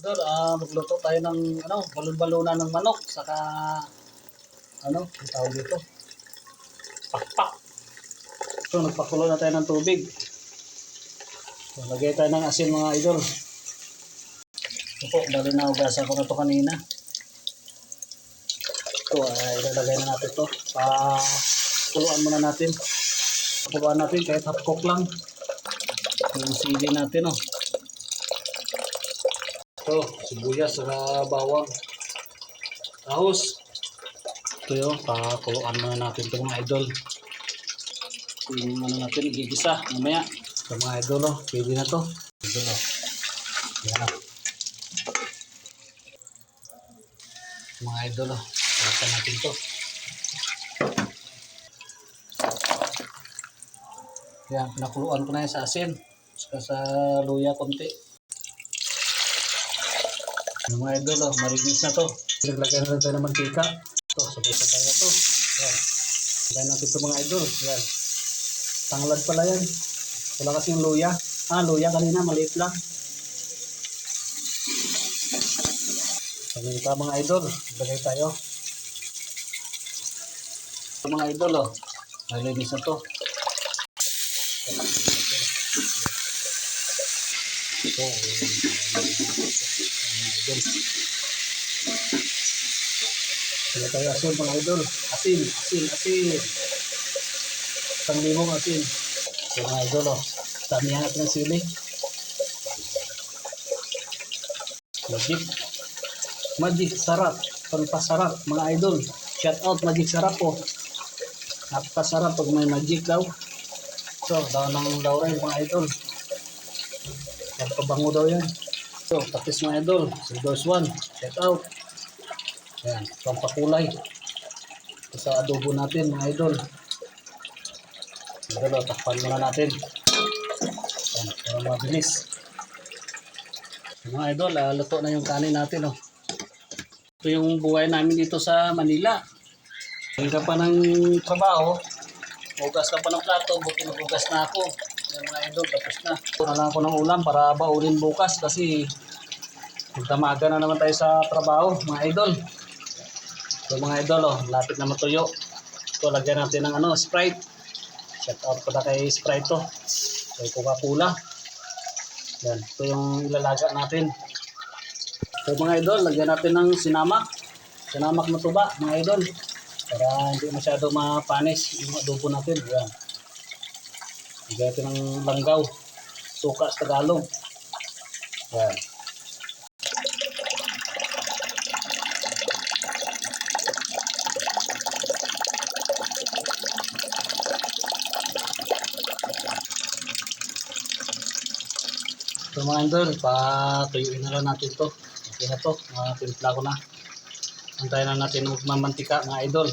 Idol, magluto tayo ng balon-balunan ng manok saka ang tawag dito, pakpak. So nagpakulo na tayo ng tubig. So, lagay tayo ng asin mga idol. Ito, bali na ugasan ko na ito kanina. Ito ay ilalagay na natin ito. Pakuluan muna natin. Pakuluan natin kahit half cook lang. Yung sili natin Ito, sibuyas saka bawang. Tahos. Ito yun, pakuluan muna natin ito mga idol. Yung natin, igigisa mamaya. Ito mga idol pwede na ito. Idol yan. Mga idol balikan natin ito. Yan, pinakuluan ko na yan sa asin. Saka sa luya konti. Yung mga idol marinis na to. Naglagay na tayo ng mantika. Ito, sabay-sabay na to. Yan. Lagay natin ito mga idol. Yan. Tanglad pala yan. Wala kasi yung luya. Luya kanina, maliit lang. Paminta mga idol. Lagay tayo. Ito mga idol malinis na to. Ito, sila tayo asin mga idol. Asin. Isang limong asin. Ito mga idol damihan natin ng sili. Magic sarap. Pampasarap mga idol. Shout out Magic sarap napakasarap pag may magic daw. So daw ng laurel mga idol. Pabango daw yan. So patis mga idol. Silvers 1. Shout out. Yan. Pampakulay. Ito sa adobo natin mga idol. Idol takpan muna natin. Yan. Para mabilis. Mga idol luto na yung kanin natin Ito yung buhay namin dito sa Manila. Hindi ka pa ng trabaho. Hugas ka pa ng plato. Buti nagugas na ako. Yan mga idol, tapos na. Puna lang ako ng ulam para baunin bukas kasi magdamaga na naman tayo sa trabaho mga idol. So mga idol lapit na matuyo. Ito lagyan natin ng Sprite. Shout out ko na kay Sprite kay Coca-Cola. Yan, ito yung ilalaga natin. So mga idol, lagyan natin ng sinamak na tuba mga idol para hindi masyado mapanis yung adobo natin. Yan. Lagyan natin ng langgaw, suka sa Tagalog. Yan. So mga idol, patuyuin na lang natin ito. Okay na ito, timpla ko na. Antayin na natin magmamantika mga idol.